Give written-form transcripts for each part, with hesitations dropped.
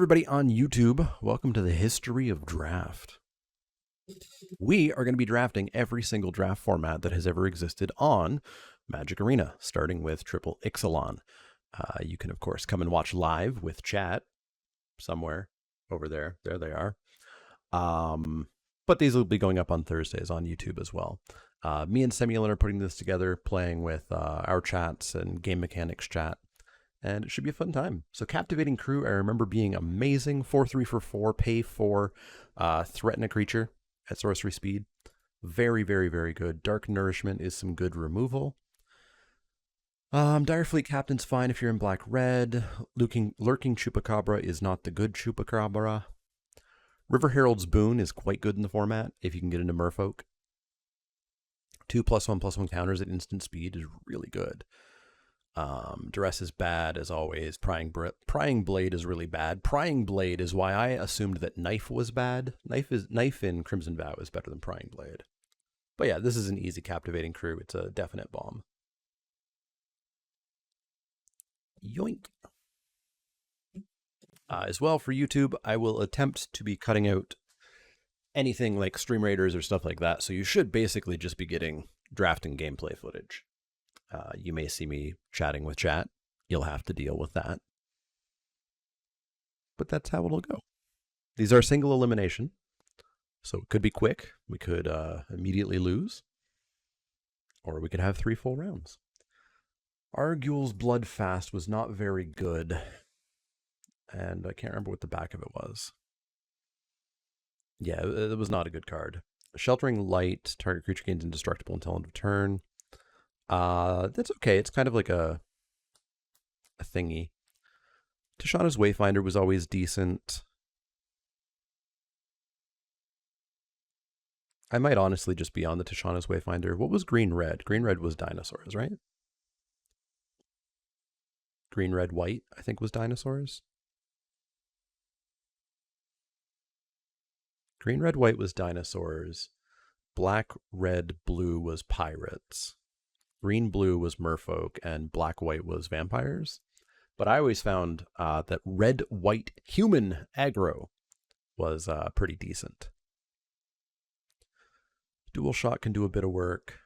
everybody on YouTube. Welcome to the History of Draft. We are going to be drafting every single draft format that has ever existed on Magic Arena, starting with Triple Ixalan. You can, of course, come and watch live with chat somewhere over there. There they are. But these will be going up on Thursdays on YouTube as well. Me and Semulan are putting this together, playing with our chats and game mechanics chat. And it should be a fun time. So Captivating Crew, I remember being amazing. 4/3 for 4, pay 4, threaten a creature at sorcery speed. Very, very, very good. Dark Nourishment is some good removal. Direfleet Captain's fine if you're in black-red. Lurking Chupacabra is not the good Chupacabra. River Herald's Boon is quite good in the format if you can get into Merfolk. 2+1/+1 counters at instant speed is really good. Duress is bad, as always. Prying Blade is really bad. Prying Blade is why I assumed that Knife was bad. Knife in Crimson Vow is better than Prying Blade. But yeah, this is an easy Captivating Crew. It's a definite bomb. Yoink. As well, for YouTube, I will attempt to be cutting out anything like Stream Raiders or stuff like that, so you should basically just be getting drafting gameplay footage. You may see me chatting with chat. You'll have to deal with that. But that's how it'll go. These are single elimination, so it could be quick. We could immediately lose, or we could have 3 full rounds. Arguel's Bloodfast was not very good, and I can't remember what the back of it was. Yeah, it was not a good card. Sheltering Light, target creature gains indestructible until end of turn. That's okay. It's kind of like a thingy. Tishana's Wayfinder was always decent. I might honestly just be on the Tishana's Wayfinder. What was green-red? Green-red was dinosaurs, right? Green-red-white, I think, was dinosaurs. Green-red-white was dinosaurs. Black-red-blue was pirates. Green-blue was merfolk, and black-white was vampires. But I always found that red-white human aggro was pretty decent. Dual Shot can do a bit of work.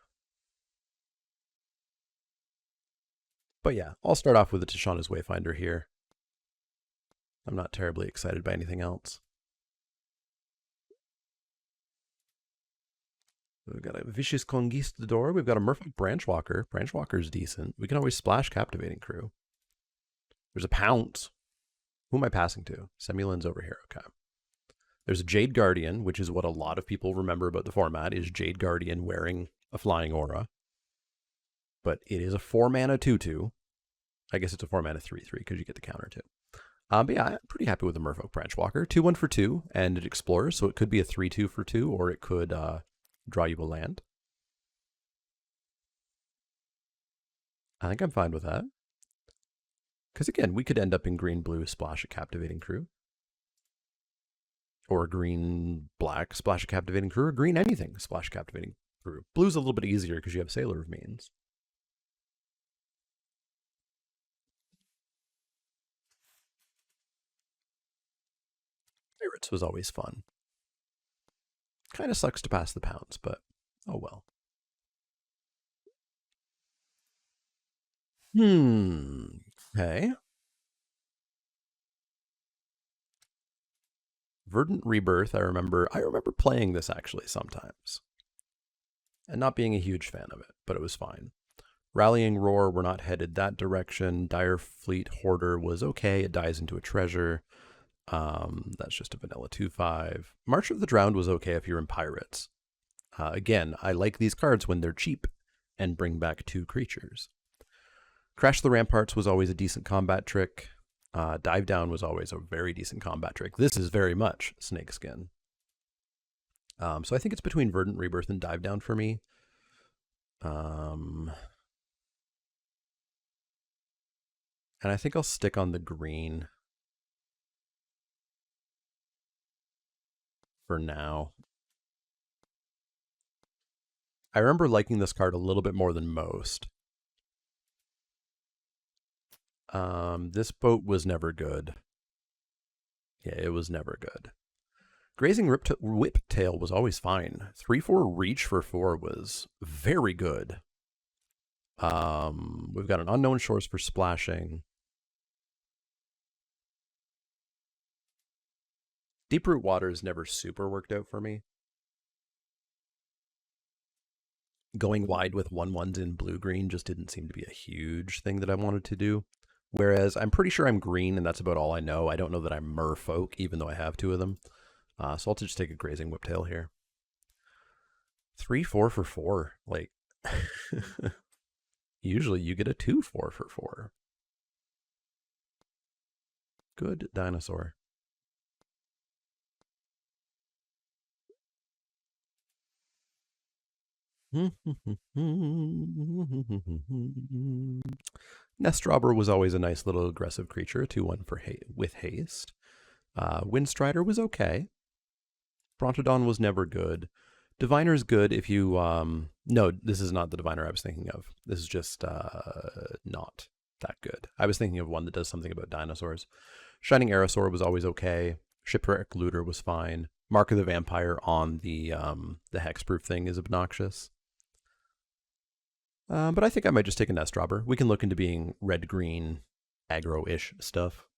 But yeah, I'll start off with the Tishana's Wayfinder here. I'm not terribly excited by anything else. We've got a Vicious Conquistador. We've got a Merfolk Branchwalker. Branchwalker's decent. We can always splash Captivating Crew. There's a Pounce. Who am I passing to? Semulan's over here. Okay. There's a Jade Guardian, which is what a lot of people remember about the format, is Jade Guardian wearing a flying aura. But it is a 4-mana 2/2. I guess it's a 4-mana 3/3 because you get the counter too. But yeah, I'm pretty happy with the Merfolk Branchwalker. 2/1 for 2, and it explores, so it could be a 3/2 for 2, or it could draw you a land. I think I'm fine with that. Because again, we could end up in green-blue, splash a Captivating Crew. Or green-black, splash a Captivating Crew, or green anything, splash Captivating Crew. Blue's a little bit easier because you have Sailor of Means. Pirates was always fun. Kind of sucks to pass the Pounce, but oh well. Okay. Verdant Rebirth, I remember playing this actually sometimes. And not being a huge fan of it, but it was fine. Rallying Roar, we're not headed that direction. Direfleet Hoarder was okay. It dies into a treasure. That's just a vanilla 2/5. March of the Drowned was okay if you're in Pirates. Again, I like these cards when they're cheap and bring back 2 creatures. Crash the Ramparts was always a decent combat trick. Dive Down was always a very decent combat trick. This is very much Snakeskin. So I think it's between Verdant Rebirth and Dive Down for me. And I think I'll stick on the green for now. I remember liking this card a little bit more than most. This boat was never good. Yeah, it was never good. Grazing Whiptail was always fine. 3/4 reach for 4 was very good. We've got an Unknown Shores for splashing. Deeproot Waters never super worked out for me. Going wide with 1/1s in blue-green just didn't seem to be a huge thing that I wanted to do. Whereas I'm pretty sure I'm green, and that's about all I know. I don't know that I'm Merfolk, even though I have 2 of them. So I'll just take a Grazing Whiptail here. 3/4 for 4. Like, usually you get a 2/4 for 4. Good dinosaur. Nestrobber was always a nice little aggressive creature, 2/1 for with haste. Windstrider was okay. Brontodon was never good. Diviner's good if you no, this is not the Diviner I was thinking of. This is just not that good. I was thinking of one that does something about dinosaurs. Shining Aerosaur was always okay. Shipwreck Looter was fine. Mark of the Vampire on the hexproof thing is obnoxious. But I think I might just take a Nestrobber. We can look into being red-green, aggro-ish stuff.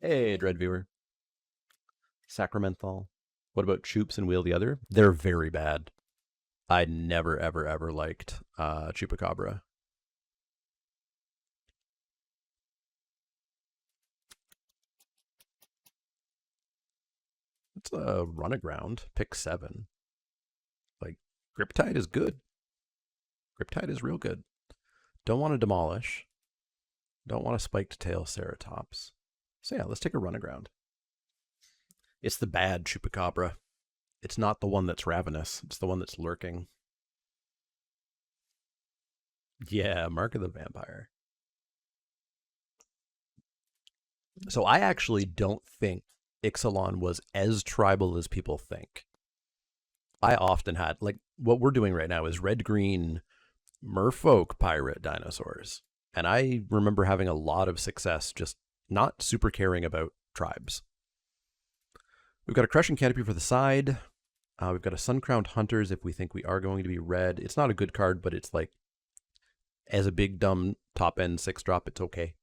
Hey, Dread Viewer. Sacramenthal. What about Choops and Wheel the Other? They're very bad. I never, ever, ever liked Chupacabra. It's a run-aground. Pick 7. Like, Griptide is good. Griptide is real good. Don't want to demolish. Don't want a spiked tail Ceratops. So yeah, let's take a run-aground. It's the bad Chupacabra. It's not the one that's ravenous. It's the one that's lurking. Yeah, Mark of the Vampire. So I actually don't think Ixalan was as tribal as people think. I often had, like, what we're doing right now is red-green Merfolk pirate dinosaurs. And I remember having a lot of success just not super caring about tribes. We've got a Crushing Canopy for the side. We've got a Sun-Crowned Hunters if we think we are going to be red. It's not a good card, but it's like, as a big, dumb, top-end 6-drop, it's okay.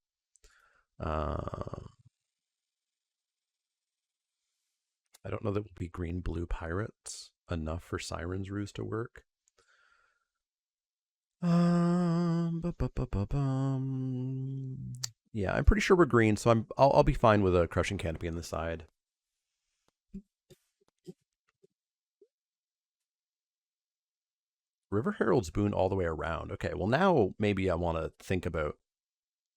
I don't know that would be green-blue pirates enough for Siren's Ruse to work. Yeah, I'm pretty sure we're green, so I'll be fine with a Crushing Canopy on the side. River Herald's Boon all the way around. Okay, well now maybe I want to think about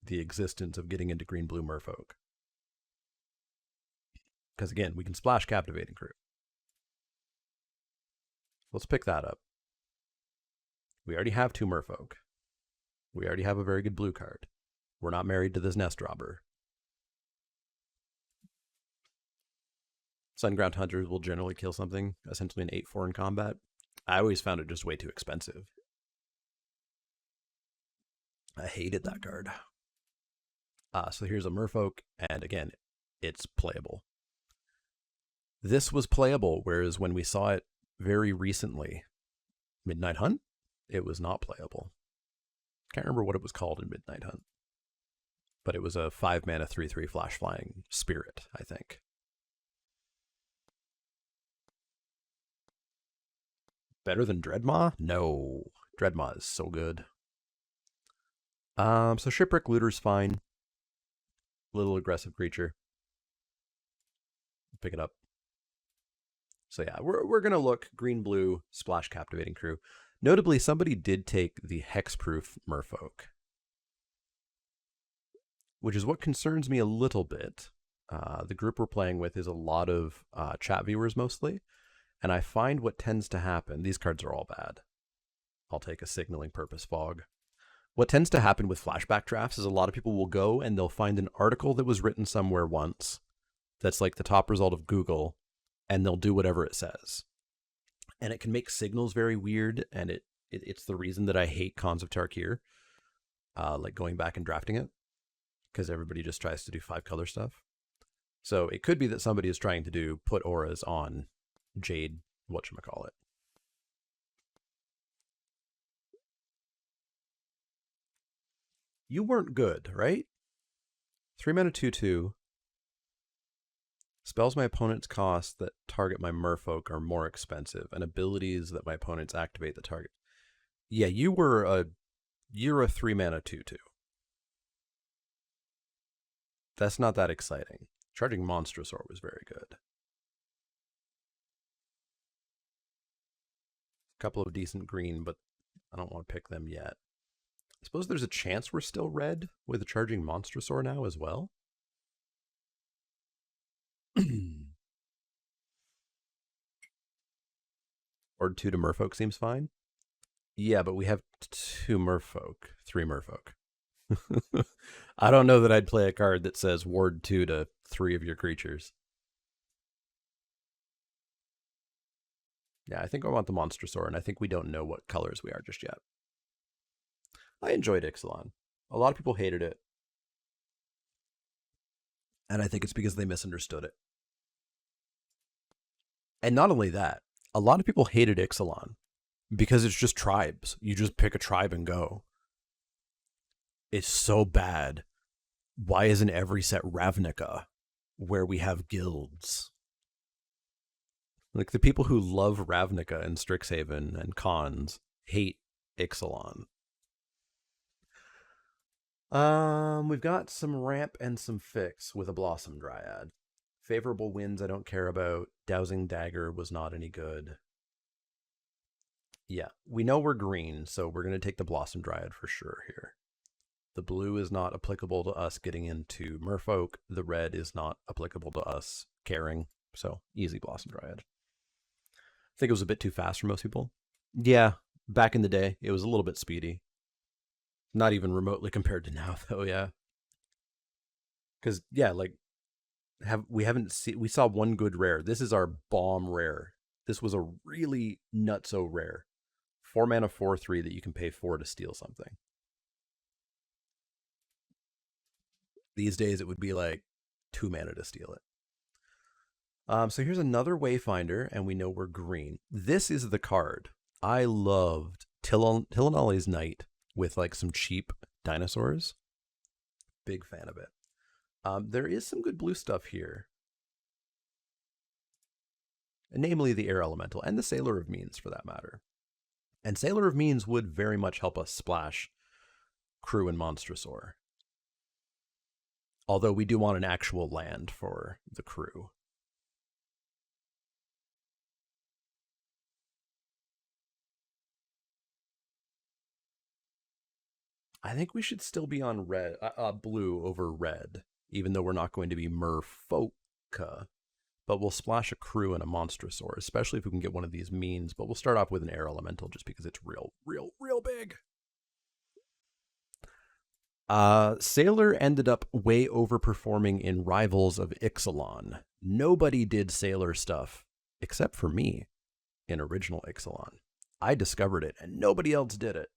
the existence of getting into green-blue Merfolk. Because again, we can splash Captivating Crew. Let's pick that up. We already have 2 Merfolk. We already have a very good blue card. We're not married to this Nestrobber. Sun-Crowned Hunters will generally kill something, essentially an 8/4 in combat. I always found it just way too expensive. I hated that card. So here's a Merfolk, and again, it's playable. This was playable, whereas when we saw it very recently, Midnight Hunt, it was not playable. Can't remember what it was called in Midnight Hunt. But it was a 5-mana 3/3 flash flying spirit, I think. Better than Dreadmaw? No. Dreadmaw is so good. So Shipwreck Looter's fine. Little aggressive creature. Pick it up. So yeah, we're gonna look green-blue, splash Captivating Crew. Notably, somebody did take the hexproof Merfolk, which is what concerns me a little bit. The group we're playing with is a lot of chat viewers mostly, and I find what tends to happen, these cards are all bad. I'll take a Signaling Purpose Fog. What tends to happen with flashback drafts is a lot of people will go and they'll find an article that was written somewhere once that's like the top result of Google, and they'll do whatever it says. And it can make signals very weird, and it's the reason that I hate Cons of Tarkir, like going back and drafting it, because everybody just tries to do 5-color stuff. So it could be that somebody is trying to put auras on Jade, whatchamacallit. You weren't good, right? 3 mana 2/2. Spells my opponent's cost that target my Merfolk are more expensive, and abilities that my opponents activate the target. Yeah, you're a 3 mana 2/2. That's not that exciting. Charging Monstrosaur was very good. A couple of decent green, but I don't want to pick them yet. I suppose there's a chance we're still red with a charging Monstrosaur now as well. Or 2 to Merfolk seems fine. Yeah, but we have 2 Merfolk, 3 Merfolk. I don't know that I'd play a card that says ward 2 to 3 of your creatures. Yeah, I think I want the Monstrosaur, and I think we don't know what colors we are just yet. I enjoyed Ixalan. A lot of people hated it. And I think it's because they misunderstood it. And not only that, a lot of people hated Ixalan because it's just tribes. You just pick a tribe and go. It's so bad. Why isn't every set Ravnica where we have guilds? Like, the people who love Ravnica and Strixhaven and Khans hate Ixalan. We've got some ramp and some fix with a Blossom Dryad. Favorable winds I don't care about. Dowsing Dagger was not any good. Yeah, we know we're green, so we're going to take the Blossom Dryad for sure here. The blue is not applicable to us getting into Merfolk. The red is not applicable to us caring. So, easy Blossom Dryad. I think it was a bit too fast for most people. Yeah, back in the day, it was a little bit speedy. Not even remotely compared to now, though, yeah. Because, yeah, like, we saw one good rare. This is our bomb rare. This was a really nutso rare. 4 mana 4/3 that you can pay 4 to steal something. These days it would be like 2 mana to steal it. So here's another Wayfinder, and we know we're green. This is the card. I loved Tilonali's Knight with like some cheap dinosaurs. Big fan of it. There is some good blue stuff here. Namely the Air Elemental, and the Sailor of Means for that matter. And Sailor of Means would very much help us splash Crew and Monstrosaur. Although we do want an actual land for the Crew. I think we should still be on red, blue over red, even though we're not going to be Merfolka. But we'll splash a Crew and a Monstrosaur, especially if we can get one of these means. But we'll start off with an Air Elemental just because it's real big. Sailor ended up way overperforming in Rivals of Ixalan. Nobody did Sailor stuff except for me in original Ixalan. I discovered it and nobody else did it.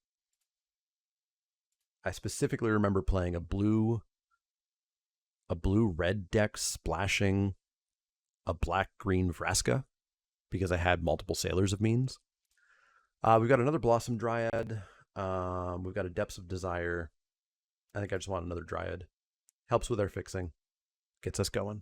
I specifically remember playing a blue red deck splashing a black-green Vraska because I had multiple Sailors of Means. We've got another Blossom Dryad. We've got a Depths of Desire. I think I just want another Dryad. Helps with our fixing. Gets us going.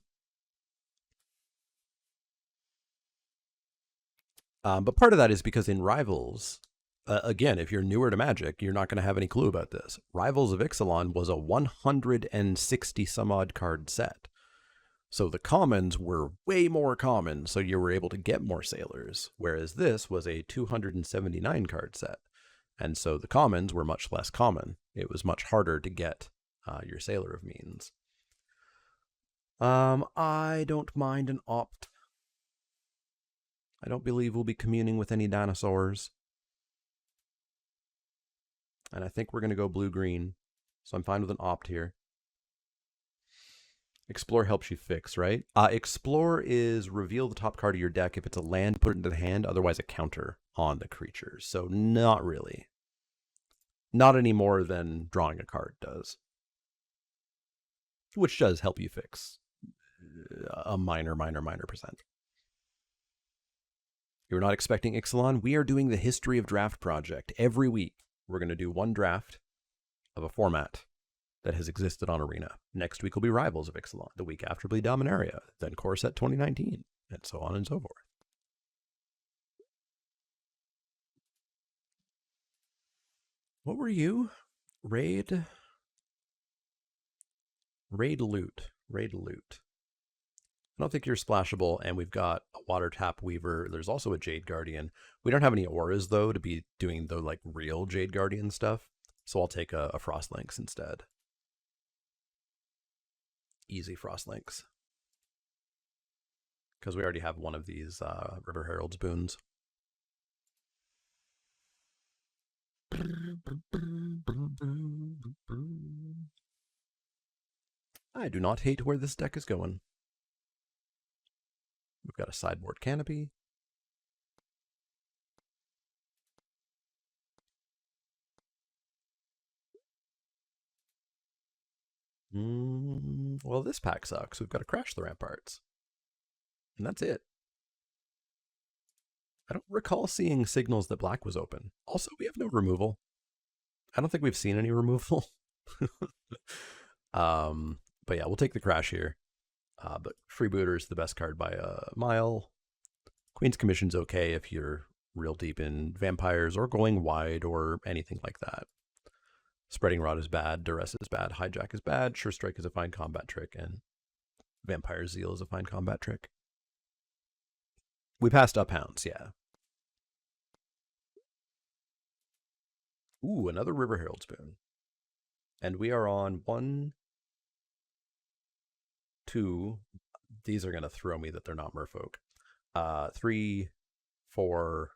But part of that is because in Rivals, again, if you're newer to Magic, you're not going to have any clue about this. Rivals of Ixalan was a 160 some odd card set. So the commons were way more common, so you were able to get more Sailors, whereas this was a 279 card set. And so the commons were much less common. It was much harder to get your Sailor of Means. I don't mind an opt. I don't believe we'll be communing with any dinosaurs. And I think we're going to go blue-green. So I'm fine with an opt here. Explore helps you fix, right? Explore is reveal the top card of your deck. If it's a land, put it into the hand. Otherwise, a counter on the creatures. So not really. Not any more than drawing a card does. Which does help you fix. a minor percent. You're not expecting Ixalan? We are doing the History of Draft project. Every week, we're going to do one draft of a format that has existed on Arena. Next week will be Rivals of Ixalan. The week after will be Dominaria. Then Core Set 2019, and so on and so forth. What were you? Raid loot. I don't think you're splashable, and we've got a Water Tap Weaver. There's also a Jade Guardian. We don't have any auras, though, to be doing the like real Jade Guardian stuff, so I'll take a Frost Lynx instead. Easy Frost Lynx. Because we already have one of these River Herald's boons. I do not hate where this deck is going. We've got a sideboard canopy. Well, this pack sucks. We've got to crash the ramparts. And that's it. I don't recall seeing signals that black was open. Also, we have no removal. I don't think we've seen any removal. But yeah, we'll take the crash here. But Freebooter is the best card by a mile. Queen's Commission's okay if you're real deep in vampires or going wide or anything like that. Spreading Rod is bad, Duress is bad, Hijack is bad, Sure Strike is a fine combat trick, and Vampire Zeal is a fine combat trick. We passed Uphounds, yeah. Ooh, another River Herald Spoon. And we are on 1, 2. These are going to throw me that they're not Merfolk. 3, 4.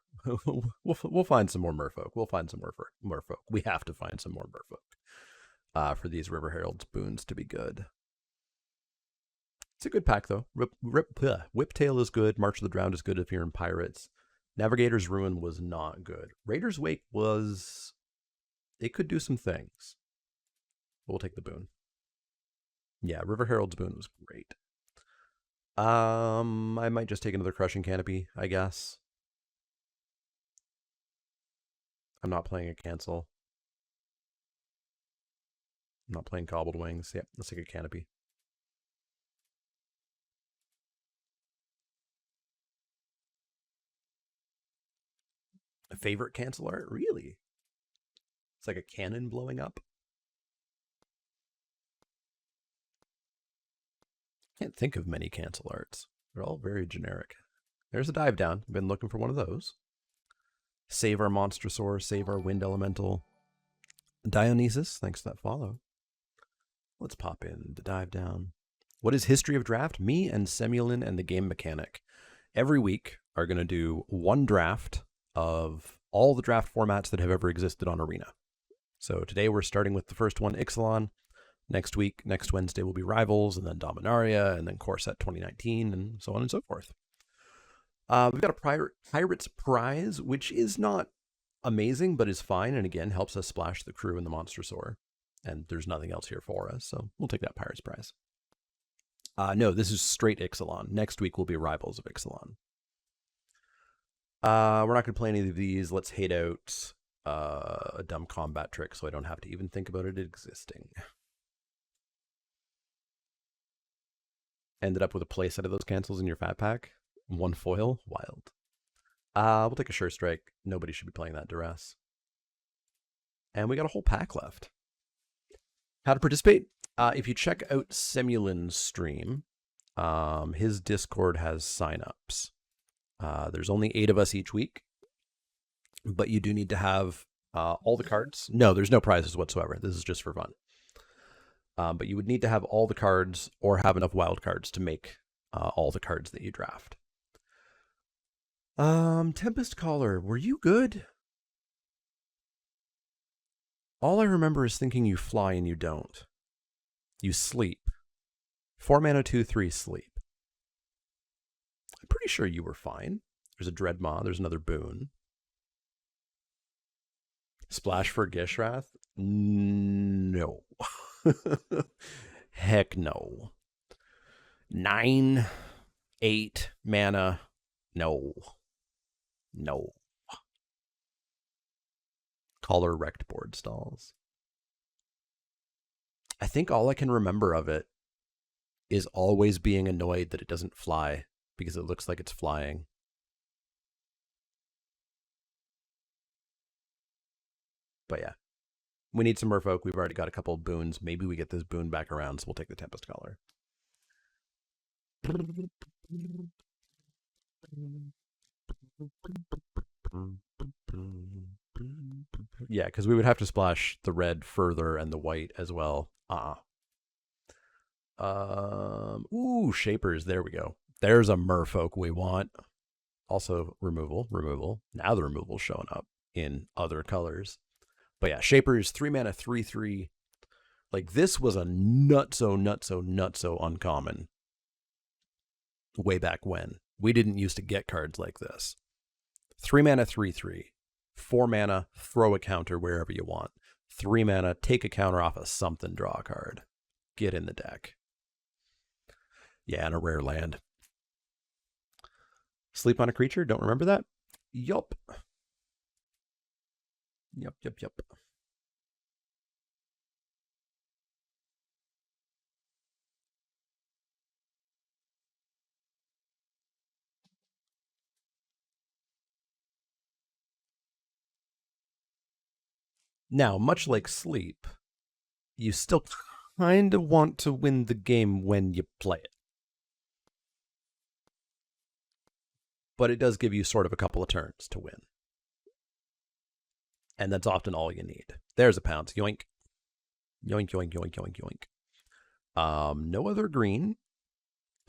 we'll find some more Merfolk. We'll find some Merfolk. We have to find some more Merfolk for these River Herald boons to be good. It's a good pack, though. Whiptail is good. March of the Drowned is good if you're in Pirates. Navigator's Ruin was not good. Raider's Wake was... It could do some things. We'll take the boon. Yeah, River Herald's boon was great. I might just take another Crushing Canopy, I guess. I'm not playing a cancel. I'm not playing Cobbled Wings. Yep, let's take a Canopy. A favorite cancel art? Really? It's like a cannon blowing up. Can't think of many cancel arts. They're all very generic. There's a Dive Down. Been looking for one of those. Save our Monstrosaur. Save our Wind Elemental. Dionysus, thanks for that follow. Let's pop in the Dive Down. What is History of Draft? Me and Semulin and the Game Mechanic every week are going to do one draft of all the draft formats that have ever existed on Arena. So today we're starting with the first one, Ixalan. Next week, next Wednesday will be Rivals, and then Dominaria, and then Core Set 2019, and so on and so forth. We've got a Pirates Prize, which is not amazing, but is fine, and again, helps us splash the crew in the Monstrosaur. And there's nothing else here for us, so we'll take that Pirates Prize. No, this is straight Ixalan. Next week will be Rivals of Ixalan. We're not going to play any of these. Let's hate out a dumb combat trick so I don't have to even think about it existing. Ended up with a playset of those cancels in your fat pack. One foil. Wild. We'll take a Sure Strike. Nobody should be playing that Duress. And we got a whole pack left. How to participate? If you check out Semulin's stream, his Discord has signups. There's only 8 of us each week, but you do need to have all the cards. No, there's no prizes whatsoever. This is just for fun. But you would need to have all the cards or have enough wild cards to make all the cards that you draft. Tempest Caller, were you good? All I remember is thinking you fly and you don't. You sleep. 4 mana, 2/3 sleep. I'm pretty sure you were fine. There's a Dreadmaw. There's another boon. Splash for Gishrath? No. Heck no. 9, 8 mana. No. No. Color wrecked board stalls. I think all I can remember of it is always being annoyed that it doesn't fly because it looks like it's flying. But yeah, we need some Merfolk. We've already got a couple of boons. Maybe we get this boon back around, so we'll take the Tempest Collar. Yeah, because we would have to splash the red further and the white as well. Ooh, Shapers. There we go. There's a Merfolk we want. Also, removal. Now the removal's showing up in other colors. But yeah, Shapers, 3 mana, 3/3. Like, this was a nutso uncommon way back when. We didn't used to get cards like this. 3 mana, 3/3. 4 mana, throw a counter wherever you want. 3 mana, take a counter off of something, draw a card. Get in the deck. Yeah, and a rare land. Sleep on a creature? Don't remember that? Yup. Yup. Now, much like sleep, you still kind of want to win the game when you play it. But it does give you sort of a couple of turns to win. And that's often all you need. There's a pounce. Yoink. Yoink. No other green.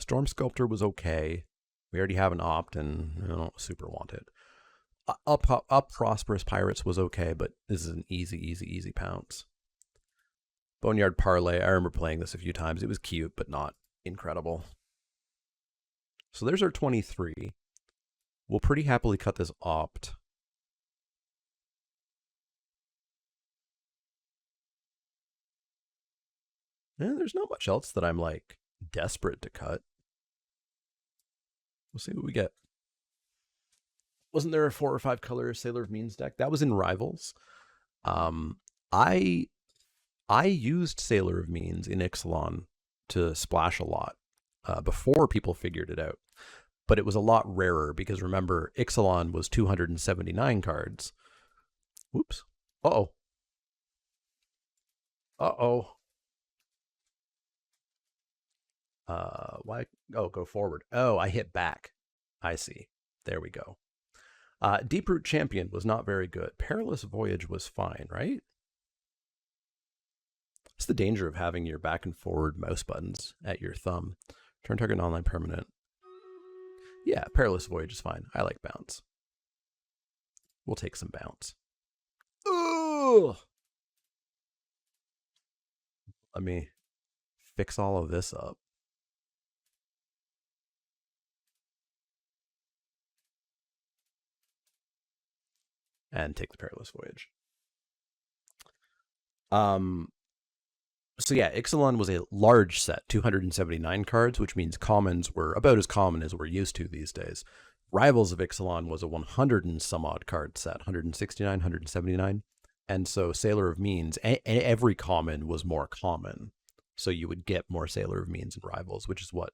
Storm Sculptor was okay. We already have an opt, and I don't super want it. Up Prosperous Pirates was okay, but this is an easy pounce. Boneyard Parlay, I remember playing this a few times. It was cute, but not incredible. So there's our 23. We'll pretty happily cut this opt. And there's not much else that I'm like desperate to cut. We'll see what we get. Wasn't there a 4 or 5 color Sailor of Means deck? That was in Rivals. I used Sailor of Means in Ixalan to splash a lot before people figured it out. But it was a lot rarer because remember, Ixalan was 279 cards. Whoops. Uh-oh. Why? Oh, go forward. Oh, I hit back. I see. There we go. Deeproot Champion was not very good. Perilous Voyage was fine, right? It's the danger of having your back and forward mouse buttons at your thumb. Turn target online permanent. Yeah, Perilous Voyage is fine. I like bounce. We'll take some bounce. Ugh! Let me fix all of this up. And take the Perilous Voyage. So yeah, Ixalan was a large set, 279 cards, which means commons were about as common as we're used to these days. Rivals of Ixalan was a 100 and some odd card set, 169, 179. And so Sailor of Means, every common was more common. So you would get more Sailor of Means in Rivals, which is what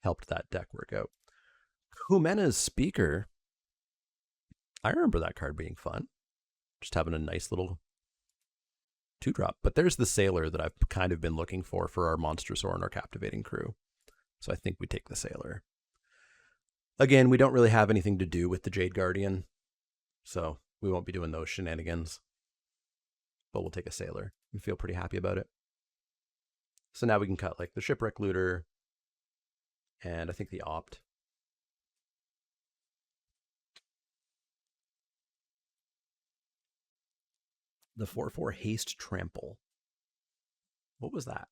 helped that deck work out. Kumena's Speaker, I remember that card being fun. Just having a nice little 2-drop. But there's the Sailor that I've kind of been looking for our Monstrosaur and our Captivating Crew. So I think we take the Sailor. Again, we don't really have anything to do with the Jade Guardian, so we won't be doing those shenanigans. But we'll take a Sailor. We feel pretty happy about it. So now we can cut like the Shipwreck Looter, and I think the Opt. The 4/4 Haste Trample. What was that?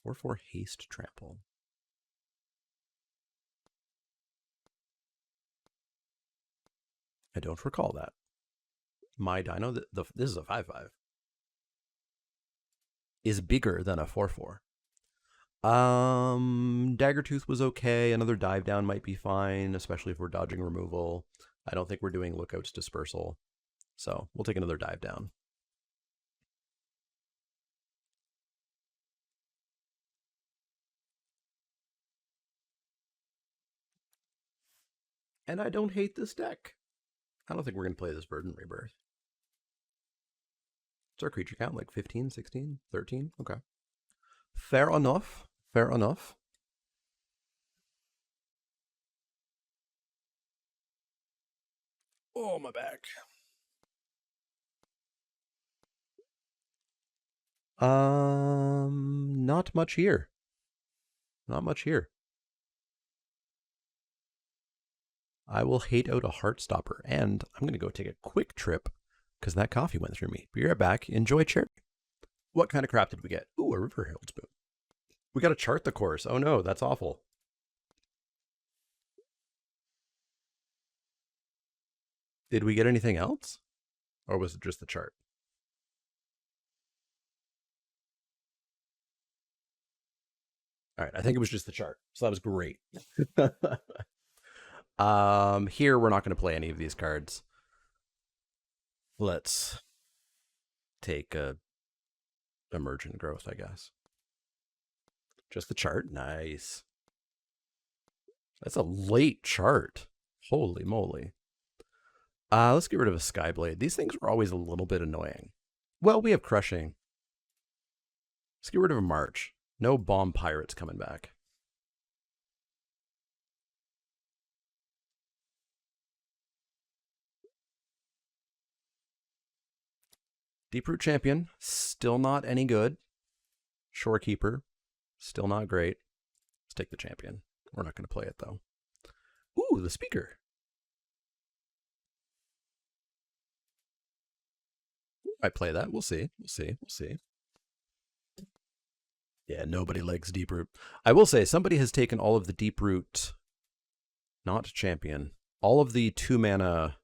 4/4 Haste Trample. I don't recall that. My Dino, this is a 5/5, is bigger than a 4/4. Daggertooth was okay. Another dive down might be fine, especially if we're dodging removal. I don't think we're doing Lookout's Dispersal. So we'll take another dive down. And I don't hate this deck. I don't think we're going to play this Verdant Rebirth. What's our creature count? Like 15, 16, 13? Okay. Fair enough. Fair enough. Oh, my back. Not much here. Not much here. I will hate out a Heartstopper, and I'm going to go take a quick trip because that coffee went through me. Be right back. Enjoy Cherry. What kind of crap did we get? Ooh, a River Herald Spoon. We got to chart the course. Oh no, that's awful. Did we get anything else? Or was it just the chart? All right, I think it was just the chart. So that was great. Here we're not going to play any of these cards. Let's take a Emergent Growth, I guess. Just the chart. Nice. That's a late chart. Holy moly. Let's get rid of a Skyblade. These things were always a little bit annoying. Well, we have Crushing. Let's get rid of a March. No Bomb Pirates coming back. Deeproot Champion, still not any good. Shorekeeper, still not great. Let's take the Champion. We're not going to play it, though. Ooh, the Speaker. I play that. We'll see. We'll see. We'll see. Yeah, nobody likes Deeproot. I will say, somebody has taken all of the Deeproot, not Champion, all of the 2-mana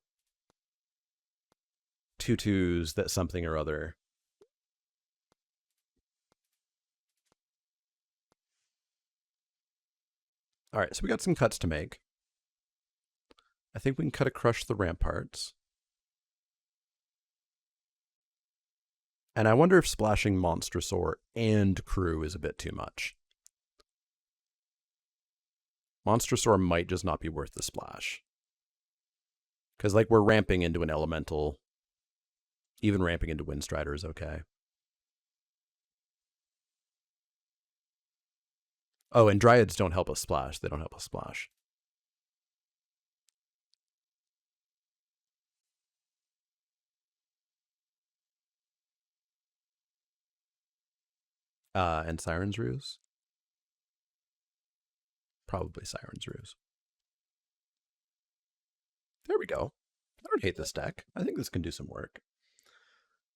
2/2s that something or other. All right, so we got some cuts to make. I think we can cut a Crush the Ramparts. And I wonder if splashing Monstrosaur and Crew is a bit too much. Monstrosaur might just not be worth the splash. Because, like, we're ramping into an Elemental. Even ramping into Windstrider is okay. Oh, and Dryads don't help us splash. They don't help us splash. And Siren's Ruse? Probably Siren's Ruse. There we go. I don't hate this deck. I think this can do some work.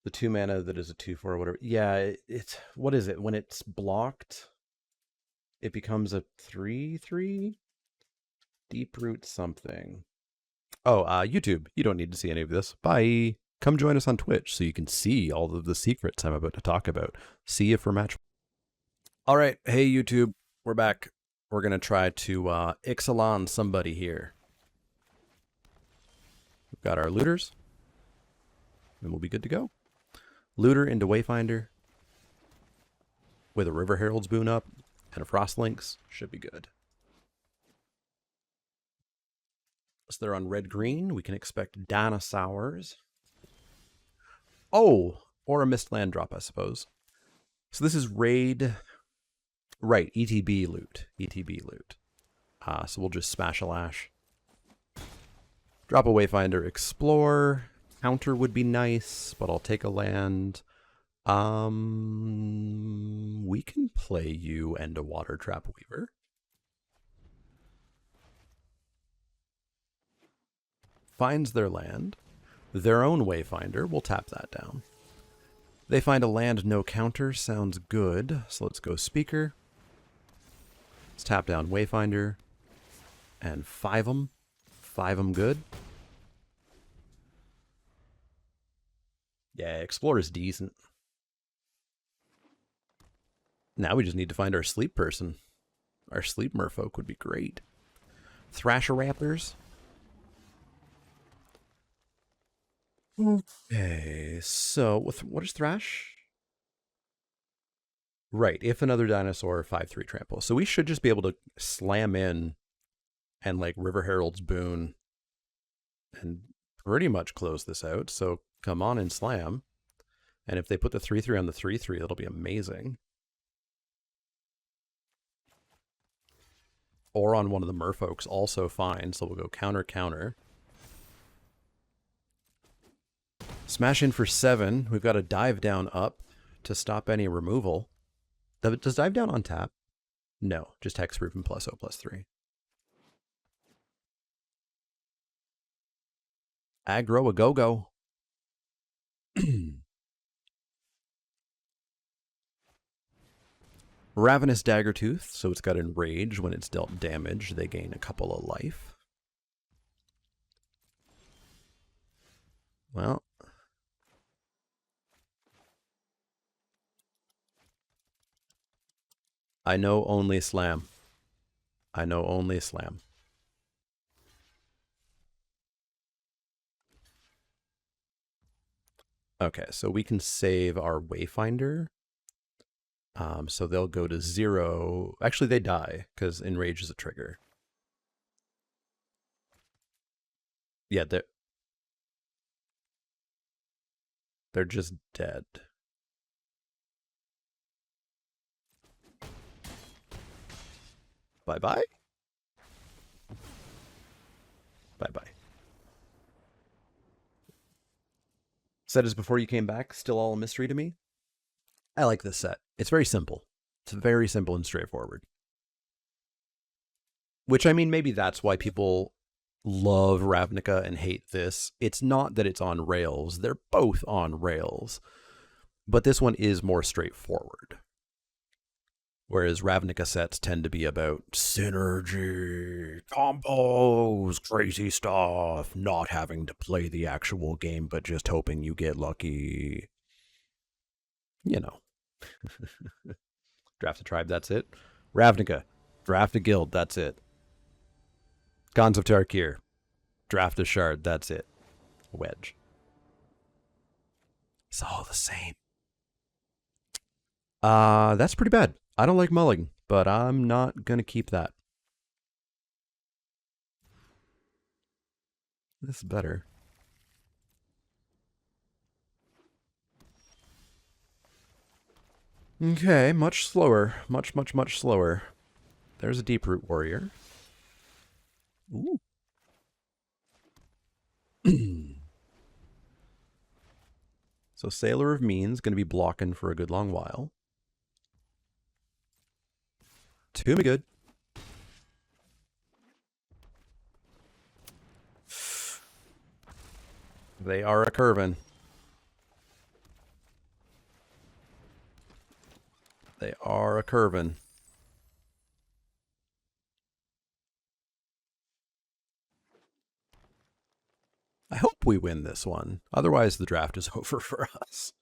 The 2-mana that is a 2/4 or whatever. Yeah, it's what is it? When it's blocked, it becomes a 3/3? Deeproot something. Oh, YouTube. You don't need to see any of this. Bye. Come join us on Twitch so you can see all of the secrets I'm about to talk about. See you for match. All right. Hey, YouTube. We're back. We're going to try to Ixalan somebody here. We've got our looters. And we'll be good to go. Looter into Wayfinder. With a River Herald's Boon up and a Frostlinks. Should be good. So they're on red-green. We can expect dinosaurs. Oh, or a Mistland drop, I suppose. So this is raid. Right, ETB loot. ETB loot. So we'll just smash a lash. Drop a Wayfinder, explore. Counter would be nice, but I'll take a land. We can play you and a Water Trap Weaver. Finds their land. Their own Wayfinder. We'll tap that down. They find a land, no counter. Sounds good. So let's go Speaker. Let's tap down Wayfinder. And 5 them. 5 them good. Yeah, Explorer is decent. Now we just need to find our sleep person. Our sleep merfolk would be great. Thrasher Raptors. Okay, so what is Thrash? Right, if another dinosaur, 5/3 trample. So we should just be able to slam in and like River Herald's Boon and pretty much close this out. So come on and slam. And if they put the 3/3 on the 3/3, that'll be amazing. Or on one of the merfolks, also fine. So we'll go counter, counter. Smash in for 7. We've got a dive down up to stop any removal. Does dive down on tap? No, just hexproof and +0/+3. Aggro a go-go. Ravenous Daggertooth, so it's got Enrage. When it's dealt damage, they gain a couple of life. Well, I know only slam. I know only slam. Okay, so we can save our Wayfinder. So they'll go to 0. Actually, they die because Enrage is a trigger. Yeah, they're just dead. Bye-bye. Bye-bye. Set as before you came back, still all a mystery to me. I like this set. It's very simple. It's very simple and straightforward. Which, I mean, maybe that's why people love Ravnica and hate this. It's not that it's on rails. They're both on rails. But this one is more straightforward. Whereas Ravnica sets tend to be about synergy, combos, crazy stuff, not having to play the actual game, but just hoping you get lucky. You know. Draft a tribe, that's it. Ravnica, draft a guild, that's it. Khans of Tarkir, draft a shard, that's it. Wedge. It's all the same. That's pretty bad. I don't like mulling, but I'm not going to keep that. This is better. Okay, much slower. Much, much, much slower. There's a Deeproot Warrior. Ooh. So Sailor of Means going to be blocking for a good long while. To be good. They are a curvin'. They are a curvin'. I hope we win this one. Otherwise, the draft is over for us.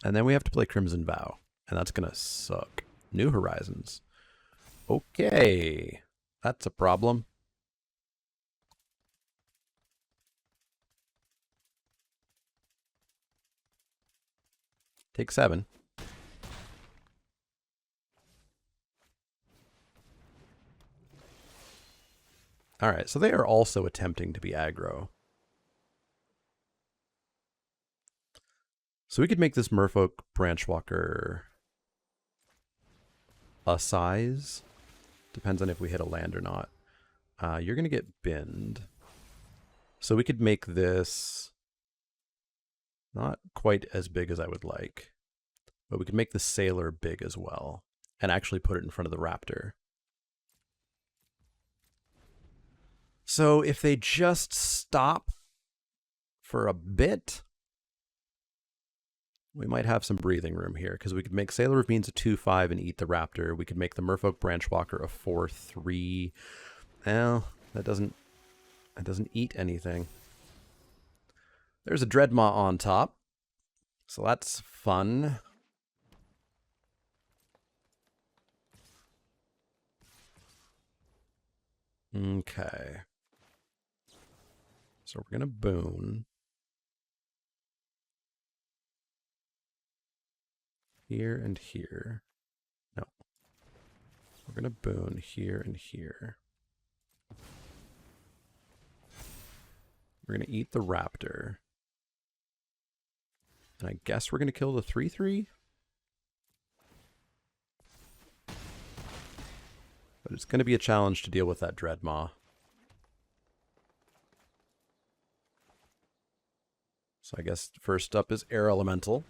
And then we have to play Crimson Vow. And that's going to suck. New Horizons. Okay. That's a problem. Take 7. Alright, so they are also attempting to be aggro. So we could make this Merfolk Branchwalker a size. Depends on if we hit a land or not. You're going to get binned. So we could make this not quite as big as I would like. But we could make the Sailor big as well. And actually put it in front of the Raptor. So if they just stop for a bit, we might have some breathing room here, because we could make Sailor of Means a 2/5 and eat the Raptor. We could make the Merfolk Branchwalker a 4/3. Well, that doesn't eat anything. There's a Dreadmaw on top. So that's fun. Okay. So we're going to boon. Here and here. No. We're going to boon here and here. We're going to eat the raptor. And I guess we're going to kill the 3/3. But it's going to be a challenge to deal with that Dreadmaw. So I guess first up is Air Elemental.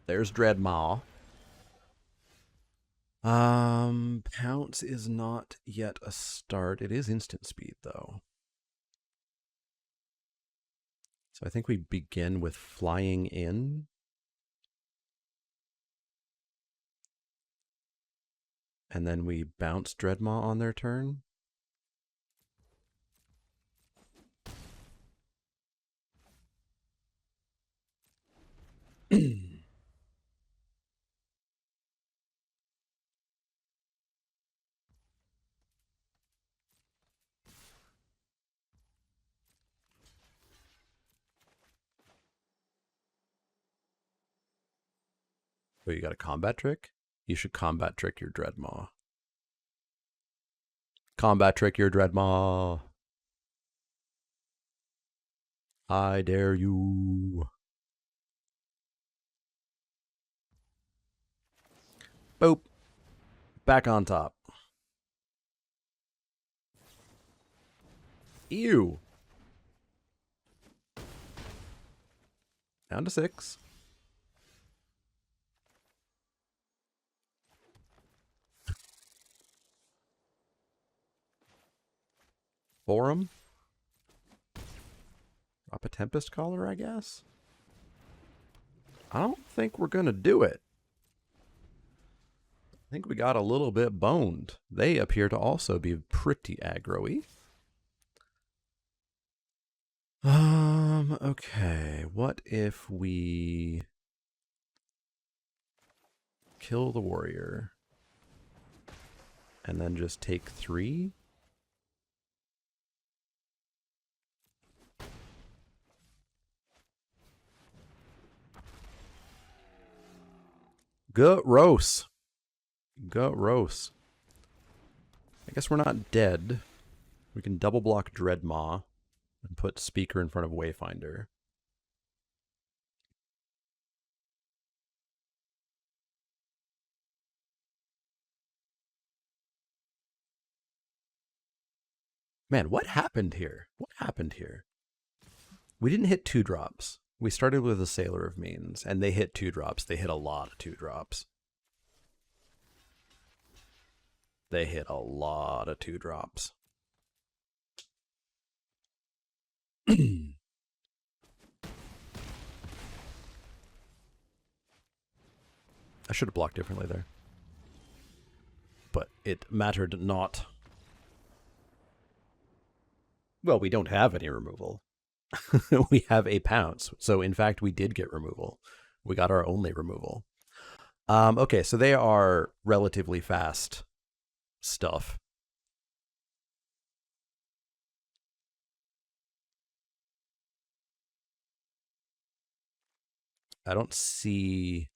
There's Dreadmaw. Pounce is not yet a start. It is instant speed, though. So I think we begin with flying in. And then we bounce Dreadmaw on their turn. Oh, you got a combat trick? You should combat trick your Dreadmaw. Combat trick your Dreadmaw. I dare you. Boop. Back on top. Ew. Down to 6. Forum. Drop a Tempest Caller, I guess. I don't think we're going to do it. I think we got a little bit boned. They appear to also be pretty aggro-y. Okay. What if we kill the warrior and then just take 3? Gross. Gross. I guess we're not dead. We can double block Dreadmaw and put Speaker in front of Wayfinder. Man, what happened here? What happened here? We didn't hit 2-drops. We started with a Sailor of Means, and they hit 2-drops. They hit a lot of 2-drops. They hit a lot of 2-drops. I should have blocked differently there. But it mattered not. Well, we don't have any removal. We have a Pounce. So, in fact, we did get removal. We got our only removal. Okay, so they are relatively fast stuff. I don't see...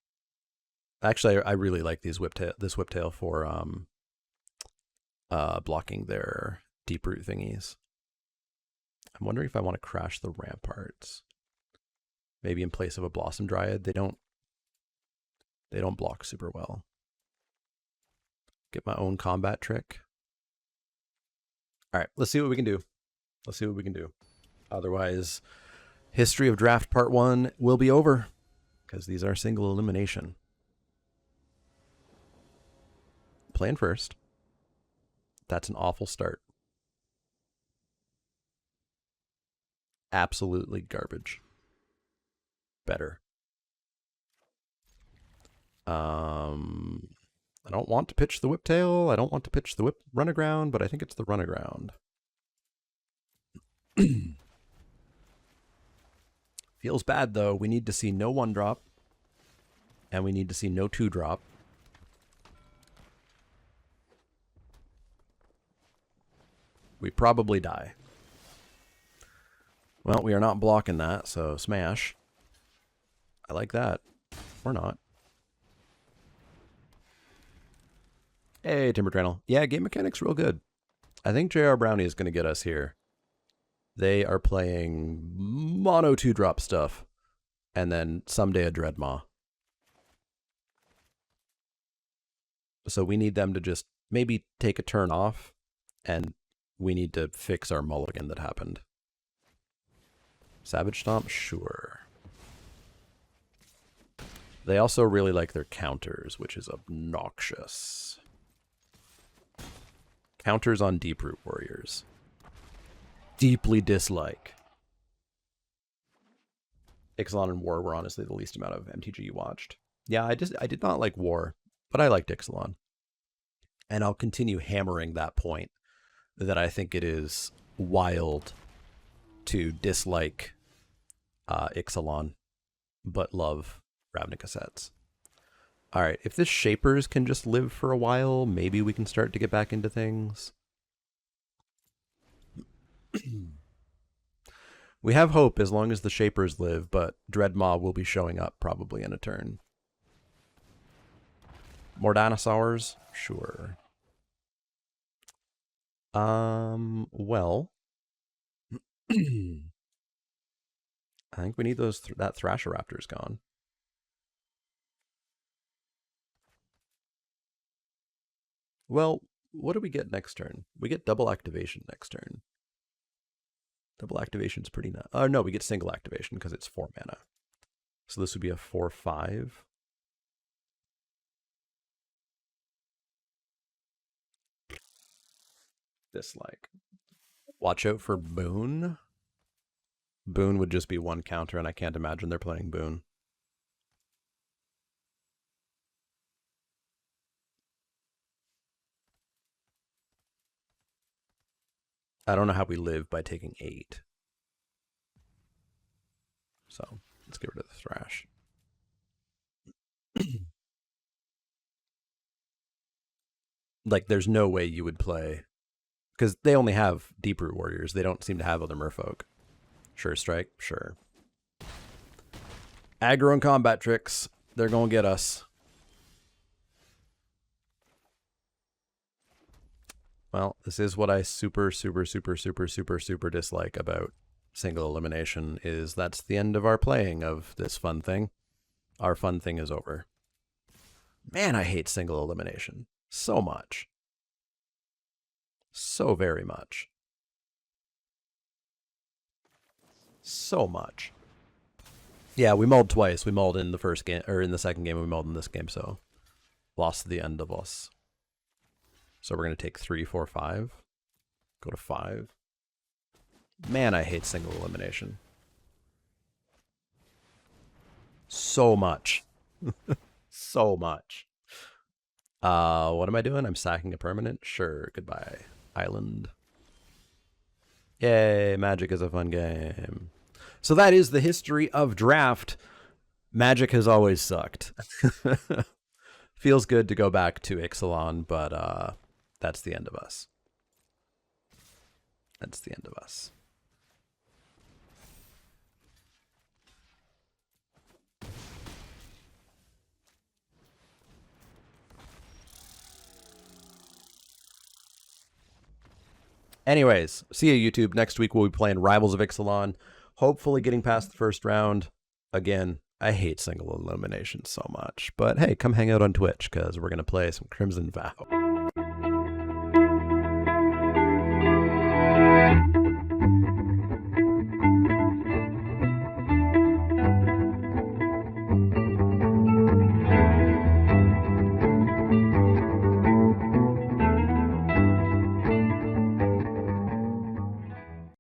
Actually, I really like these this Whiptail for blocking their deep root thingies. I'm wondering if I want to crash the ramparts. Maybe in place of a Blossom Dryad. They don't block super well. Get my own combat trick. All right, let's see what we can do. Let's see what we can do. Otherwise, History of Draft Part 1 will be over, because these are single elimination. Plan first. That's an awful start. Absolutely garbage. Better. I I don't want to pitch the whiptail. I don't want to pitch the whip runaground, but I think it's the runaground. Feels bad, though. We need to see no 1-drop. And we need to see no 2-drop. We probably die. Well, we are not blocking that, so smash. I like that. Or not. Hey, Timber Channel. Yeah, game mechanics real good. I think JR Brownie is going to get us here. They are playing mono 2-drop stuff. And then someday a Dreadmaw. So we need them to just maybe take a turn off. And we need to fix our mulligan that happened. Savage Stomp? Sure. They also really like their counters, which is obnoxious. Counters on Deeproot Warriors. Deeply dislike. Ixalan and War were honestly the least amount of MTG you watched. Yeah, I did not like War, but I liked Ixalan. And I'll continue hammering that point that I think it is wild to dislike Ixalan, but love Ravnica sets. All right, if this Shapers can just live for a while, maybe we can start to get back into things. We have hope as long as the Shapers live, but Dreadmaw will be showing up probably in a turn. More dinosaurs? Sure. Well, I think we need that Thrasher Raptor's gone. Well, what do we get next turn? We get double activation next turn. Double activation's pretty nice. Oh, no, we get single activation because it's 4 mana. So this would be a 4/5. Dislike. Watch out for Boon. Boon would just be 1 counter, and I can't imagine they're playing Boon. I don't know how we live by taking 8. So let's get rid of the Thrash. Like, there's no way you would play, because they only have Deeproot Warriors. They don't seem to have other Merfolk. Sure Strike, sure. Aggro and combat tricks. They're gonna get us. Well, this is what I super dislike about single elimination, is that's the end of our playing of this fun thing. Our fun thing is over. Man, I hate single elimination. So much. So very much. So much. Yeah, we mulled twice. We mulled in the first game, or in the second game, and we mulled in this game, so lost the end of us. So we're going to take 3, 4, 5. Go to 5. Man, I hate single elimination. So much. So much. What am I doing? I'm sacking a permanent? Sure, goodbye. Island. Yay, Magic is a fun game. So that is the history of Draft. Magic has always sucked. Feels good to go back to Ixalan, but that's the end of us. That's the end of us. Anyways, see you, YouTube. Next week we'll be playing Rivals of Ixalan. Hopefully getting past the first round. Again, I hate single elimination so much. But hey, come hang out on Twitch, because we're going to play some Crimson Vow.